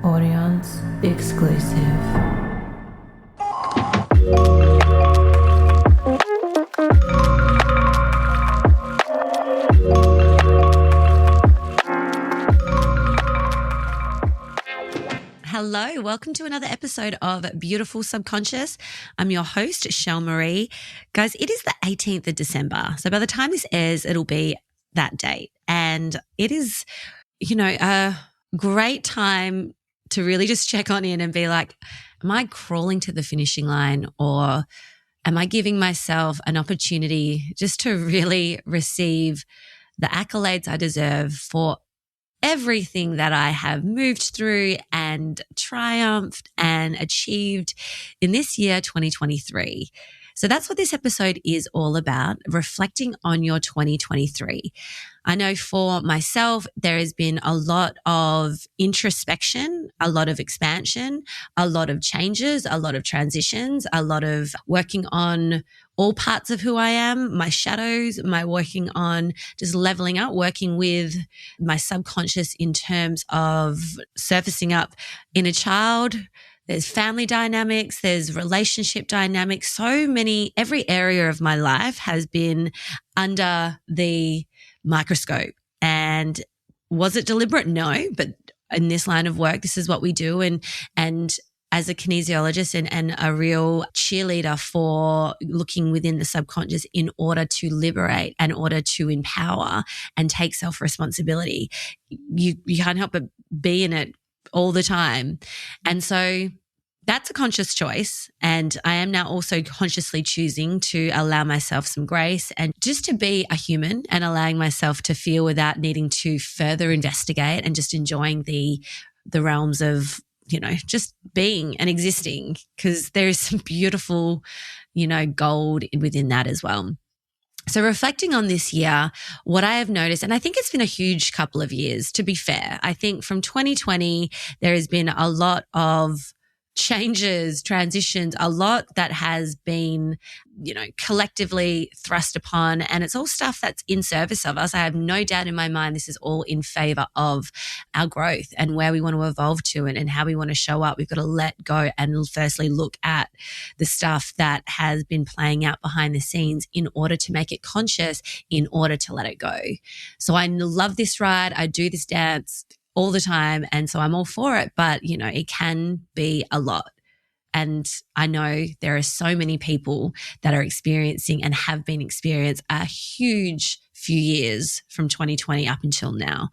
Audience exclusive. Hello, welcome to another episode of Beautiful Subconscious. I'm your host, Shell Marie. Guys, it is the 18th of December. So by the time this airs, it'll be that date. And it is, a great time to really just check on in and be like, am I crawling to the finishing line, or am I giving myself an opportunity just to really receive the accolades I deserve for everything that I have moved through and triumphed and achieved in this year, 2023. So that's what this episode is all about, reflecting on your 2023. I know for myself, there has been a lot of introspection, a lot of expansion, a lot of changes, a lot of transitions, a lot of working on all parts of who I am, my shadows, my working on just leveling up, working with my subconscious in terms of surfacing up inner child. There's family dynamics, there's relationship dynamics, so many, every area of my life has been under the microscope. And was it deliberate? No, but in this line of work, this is what we do. And as a kinesiologist and a real cheerleader for looking within the subconscious in order to liberate, in order to empower and take self-responsibility, you can't help but be in it all the time. And so that's a conscious choice. And I am now also consciously choosing to allow myself some grace and just to be a human and allowing myself to feel without needing to further investigate, and just enjoying the realms of, just being and existing, because there is some beautiful, gold within that as well. So reflecting on this year, what I have noticed, and I think it's been a huge couple of years, to be fair. I think from 2020, there has been a lot of changes, transitions, a lot that has been, collectively thrust upon. And it's all stuff that's in service of us. I have no doubt in my mind this is all in favor of our growth and where we want to evolve to, and how we want to show up. We've got to let go and firstly look at the stuff that has been playing out behind the scenes in order to make it conscious, in order to let it go. So I love this ride. I do this dance all the time. And so I'm all for it, but it can be a lot. And I know there are so many people that are experiencing and have been experiencing a huge few years from 2020 up until now.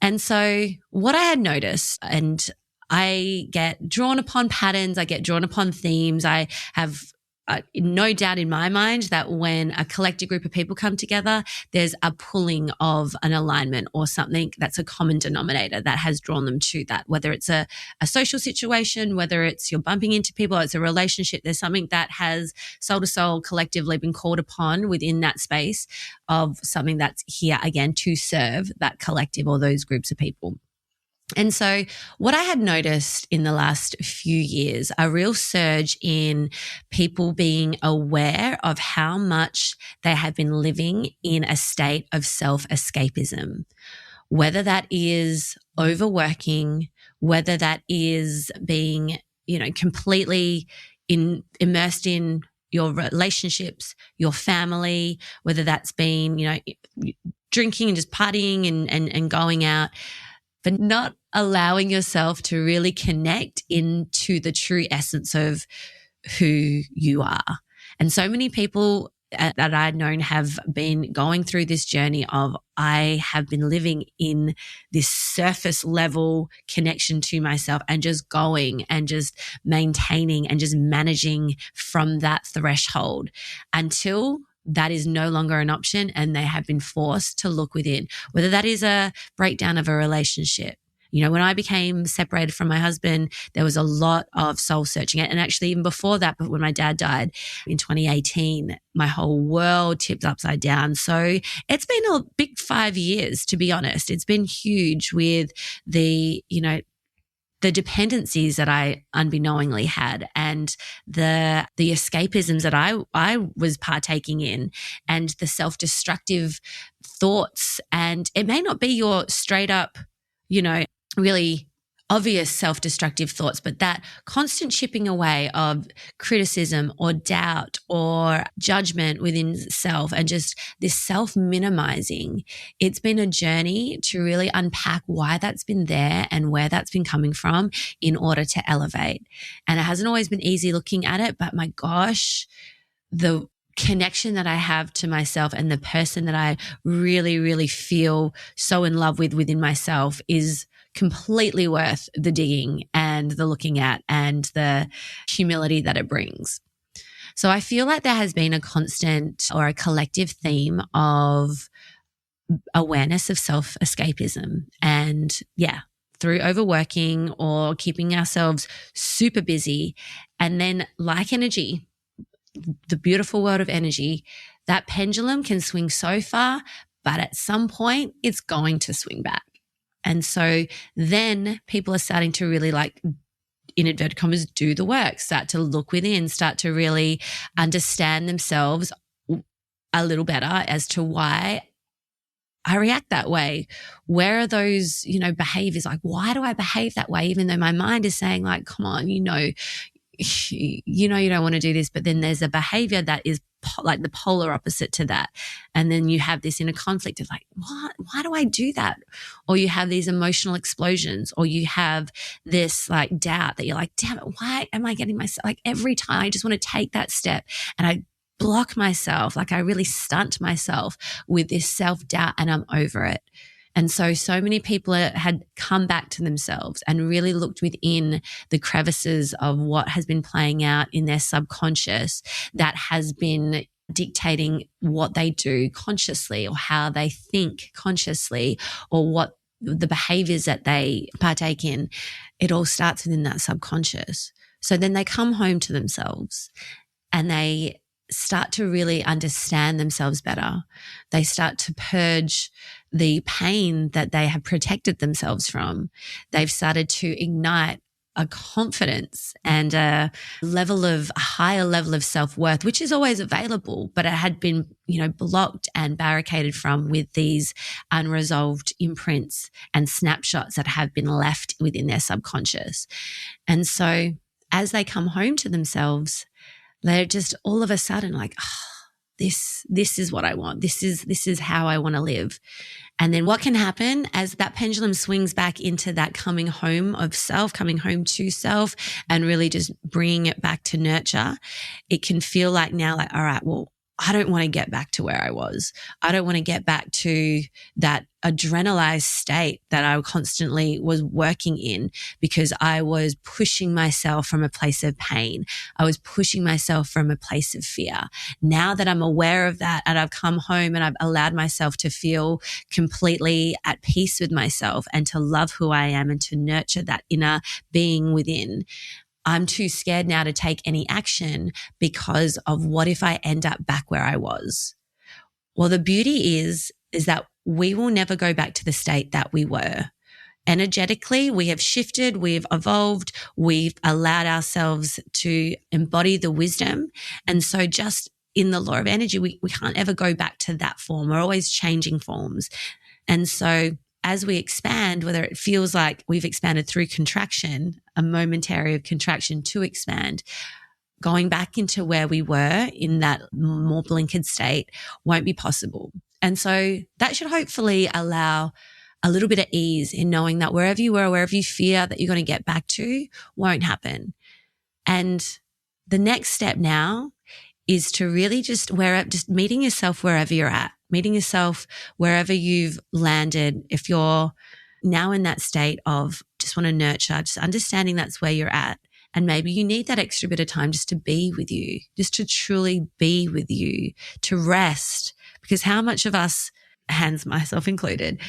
And so what I had noticed, and I get drawn upon patterns, I get drawn upon themes. I have no doubt in my mind that when a collective group of people come together, there's a pulling of an alignment or something that's a common denominator that has drawn them to that, whether it's a social situation, whether it's you're bumping into people, it's a relationship, there's something that has soul to soul collectively been called upon within that space of something that's here again to serve that collective or those groups of people. And so what I had noticed in the last few years, a real surge in people being aware of how much they have been living in a state of self-escapism, whether that is overworking, whether that is being, completely immersed in your relationships, your family, whether that's been, drinking and just partying and going out, but not allowing yourself to really connect into the true essence of who you are. And so many people that I've known have been going through this journey of, I have been living in this surface level connection to myself and just going and just maintaining and just managing from that threshold until that is no longer an option and they have been forced to look within, whether that is a breakdown of a relationship. When I became separated from my husband, there was a lot of soul searching. And actually even before that, but when my dad died in 2018, my whole world tipped upside down. So it's been a big 5 years, to be honest. It's been huge with the dependencies that I unbeknowingly had, and the escapisms that I was partaking in, and the self-destructive thoughts. And it may not be your straight up, really obvious self-destructive thoughts, but that constant chipping away of criticism or doubt or judgment within self and just this self-minimizing, it's been a journey to really unpack why that's been there and where that's been coming from in order to elevate. And it hasn't always been easy looking at it, but my gosh, the connection that I have to myself and the person that I really, really feel so in love with within myself is completely worth the digging and the looking at and the humility that it brings. So I feel like there has been a constant or a collective theme of awareness of self-escapism. And through overworking or keeping ourselves super busy. And then like energy, the beautiful world of energy, that pendulum can swing so far, but at some point it's going to swing back. And so then people are starting to really in inverted commas, do the work, start to look within, start to really understand themselves a little better as to why I react that way. Where are those, behaviors? Like, why do I behave that way? Even though my mind is saying come on, you don't want to do this, but then there's a behavior that is like the polar opposite to that. And then you have this inner conflict of what? Why do I do that? Or you have these emotional explosions, or you have this doubt that you're damn it, why am I getting myself, every time I just want to take that step and I block myself, I really stunt myself with this self-doubt and I'm over it. And so many people had come back to themselves and really looked within the crevices of what has been playing out in their subconscious that has been dictating what they do consciously or how they think consciously or what the behaviors that they partake in. It all starts within that subconscious. So then they come home to themselves and they start to really understand themselves better. They start to purge the pain that they have protected themselves from. They've started to ignite a confidence and a higher level of self-worth, which is always available, but it had been, blocked and barricaded from with these unresolved imprints and snapshots that have been left within their subconscious. And so as they come home to themselves, they're just all of a sudden this is what I want. This is how I want to live. And then what can happen as that pendulum swings back into that coming home of self, coming home to self, and really just bringing it back to nurture, it can feel now all right, well, I don't want to get back to where I was. I don't want to get back to that adrenalized state that I constantly was working in because I was pushing myself from a place of pain. I was pushing myself from a place of fear. Now that I'm aware of that and I've come home and I've allowed myself to feel completely at peace with myself and to love who I am and to nurture that inner being within, I'm too scared now to take any action because of what if I end up back where I was? Well, the beauty is that we will never go back to the state that we were. Energetically, we have shifted, we've evolved, we've allowed ourselves to embody the wisdom. And so just in the law of energy, we can't ever go back to that form. We're always changing forms. And so as we expand, whether it feels like we've expanded through contraction, a momentary of contraction to expand, going back into where we were in that more blinkered state won't be possible. And so that should hopefully allow a little bit of ease in knowing that wherever you were, wherever you fear that you're going to get back to, won't happen. And the next step now is to really just meeting yourself wherever you're at, meeting yourself wherever you've landed. If you're now in that state of just want to nurture, just understanding that's where you're at. And maybe you need that extra bit of time just to be with you, just to truly be with you, to rest. Because how much of us, hands myself included,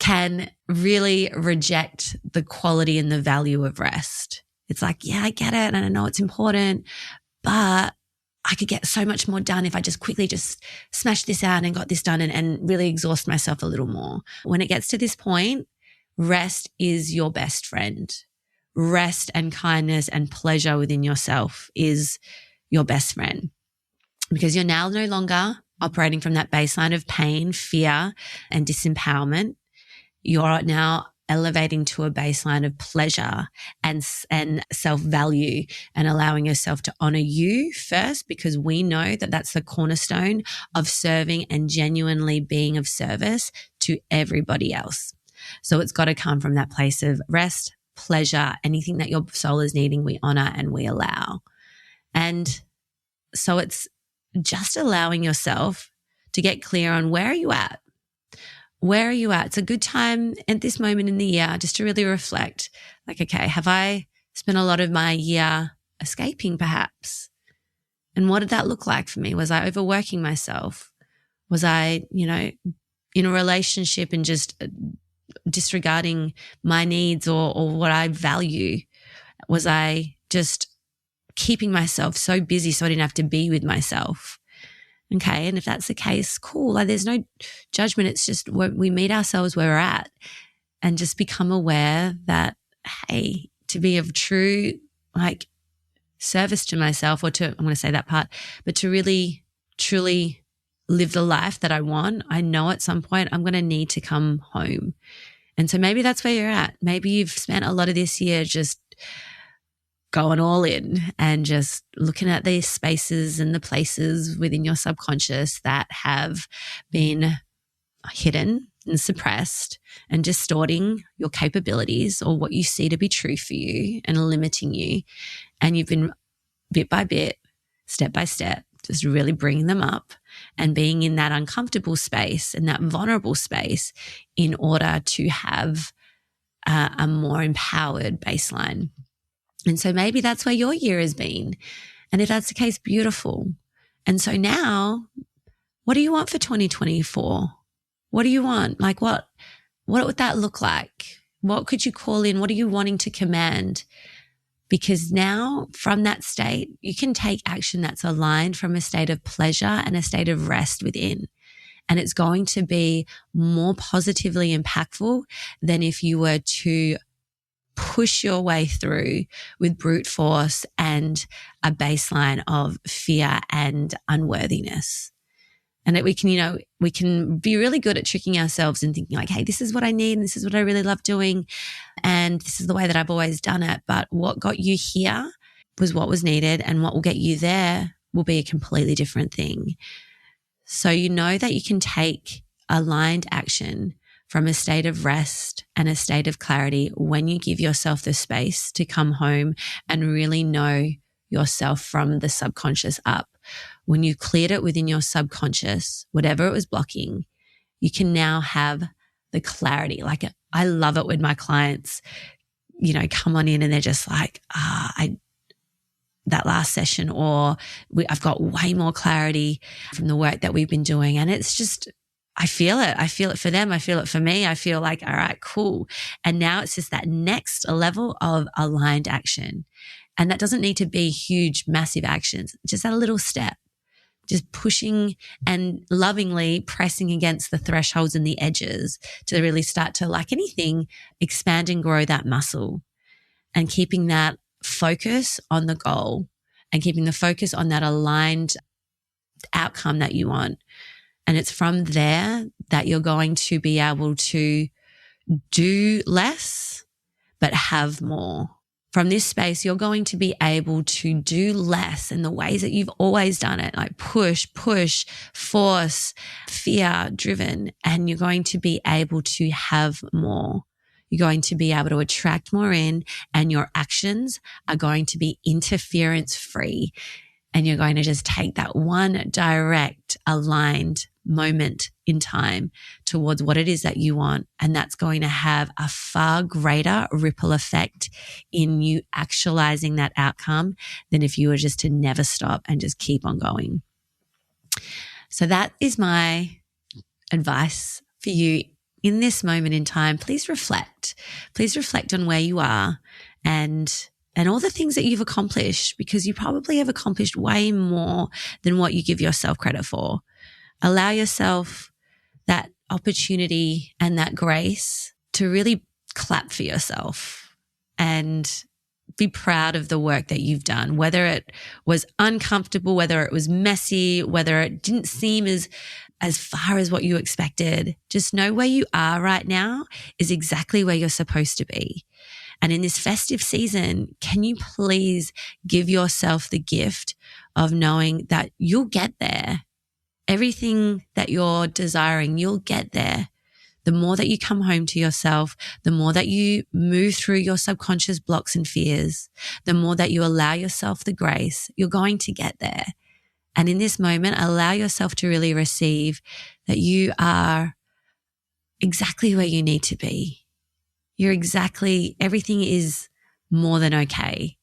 can really reject the quality and the value of rest? It's I get it and I know it's important, but I could get so much more done if I just quickly just smashed this out and got this done and really exhaust myself a little more. When it gets to this point, rest is your best friend. Rest and kindness and pleasure within yourself is your best friend, because you're now no longer operating from that baseline of pain, fear, and disempowerment. You're now elevating to a baseline of pleasure and self-value, and allowing yourself to honor you first, because we know that that's the cornerstone of serving and genuinely being of service to everybody else. So it's got to come from that place of rest, pleasure, anything that your soul is needing, we honor and we allow. And so it's just allowing yourself to get clear on where are you at? Where are you at? It's a good time at this moment in the year just to really reflect, like, okay, have I spent a lot of my year escaping perhaps? And what did that look like for me? Was I overworking myself? Was I, in a relationship and just disregarding my needs or what I value? Was I just keeping myself so busy so I didn't have to be with myself? Okay. And if that's the case, cool. Like, there's no judgment. It's just we meet ourselves where we're at and just become aware that, hey, to be of true, like, service to myself, or to, I'm going to say that part, but to really, truly live the life that I want, I know at some point I'm going to need to come home. And so maybe that's where you're at. Maybe you've spent a lot of this year just going all in and just looking at these spaces and the places within your subconscious that have been hidden and suppressed and distorting your capabilities or what you see to be true for you and limiting you. And you've been bit by bit, step by step, just really bringing them up and being in that uncomfortable space and that vulnerable space in order to have a more empowered baseline. And so maybe that's where your year has been. And if that's the case, beautiful. And so now, what do you want for 2024? What do you want? Like, what would that look like? What could you call in? What are you wanting to command? Because now from that state, you can take action that's aligned from a state of pleasure and a state of rest within. And it's going to be more positively impactful than if you were to push your way through with brute force and a baseline of fear and unworthiness. And that we can be really good at tricking ourselves and thinking like, hey, this is what I need and this is what I really love doing and this is the way that I've always done it. But what got you here was what was needed, and what will get you there will be a completely different thing. So you know that you can take aligned action from a state of rest and a state of clarity when you give yourself the space to come home and really know yourself from the subconscious up. When you cleared it within your subconscious, whatever it was blocking, you can now have the clarity. Like, I love it when my clients, come on in and they're just like, that last session, or I've got way more clarity from the work that we've been doing. And it's just, I feel it. I feel it for them. I feel it for me. I feel like, all right, cool. And now it's just that next level of aligned action. And that doesn't need to be huge, massive actions, just that little step, just pushing and lovingly pressing against the thresholds and the edges to really start to, like anything, expand and grow that muscle, and keeping that focus on the goal and keeping the focus on that aligned outcome that you want. And it's from there that you're going to be able to do less, but have more. From this space, you're going to be able to do less in the ways that you've always done it, like push, force, fear driven, and you're going to be able to have more. You're going to be able to attract more in, and your actions are going to be interference free. And you're going to just take that one direct, aligned moment in time towards what it is that you want. And that's going to have a far greater ripple effect in you actualizing that outcome than if you were just to never stop and just keep on going. So that is my advice for you in this moment in time. Please reflect. Please reflect on where you are and all the things that you've accomplished, because you probably have accomplished way more than what you give yourself credit for. Allow yourself that opportunity and that grace to really clap for yourself and be proud of the work that you've done, whether it was uncomfortable, whether it was messy, whether it didn't seem as as far as what you expected. Just know where you are right now is exactly where you're supposed to be. And in this festive season, can you please give yourself the gift of knowing that you'll get there? Everything that you're desiring, you'll get there. The more that you come home to yourself, the more that you move through your subconscious blocks and fears, the more that you allow yourself the grace, you're going to get there. And in this moment, allow yourself to really receive that you are exactly where you need to be. Everything is more than okay.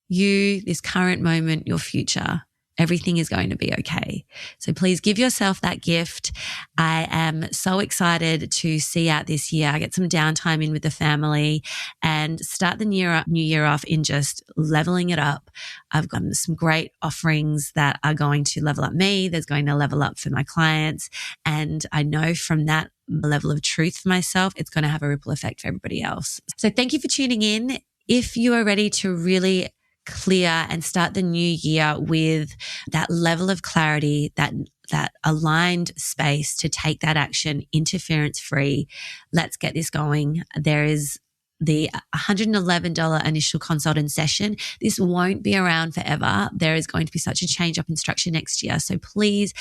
You, this current moment, your future, everything is going to be okay. So please give yourself that gift. I am so excited to see out this year. I get some downtime in with the family and start the new year off in just leveling it up. I've got some great offerings that are going to level up me. There's going to level up for my clients. And I know from that level of truth for myself, it's going to have a ripple effect for everybody else. So thank you for tuning in. If you are ready to really clear and start the new year with that level of clarity, that aligned space to take that action interference free, let's get this going. There is the $111 initial consult and session. This won't be around forever. There is going to be such a change up in structure next year. So please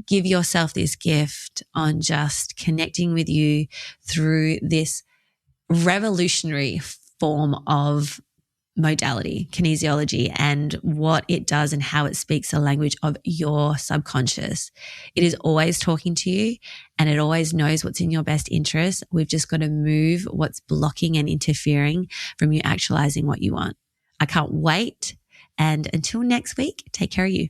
give yourself this gift on just connecting with you through this revolutionary form of modality, kinesiology, and what it does and how it speaks the language of your subconscious. It is always talking to you and it always knows what's in your best interest. We've just got to move what's blocking and interfering from you actualizing what you want. I can't wait. And until next week, take care of you.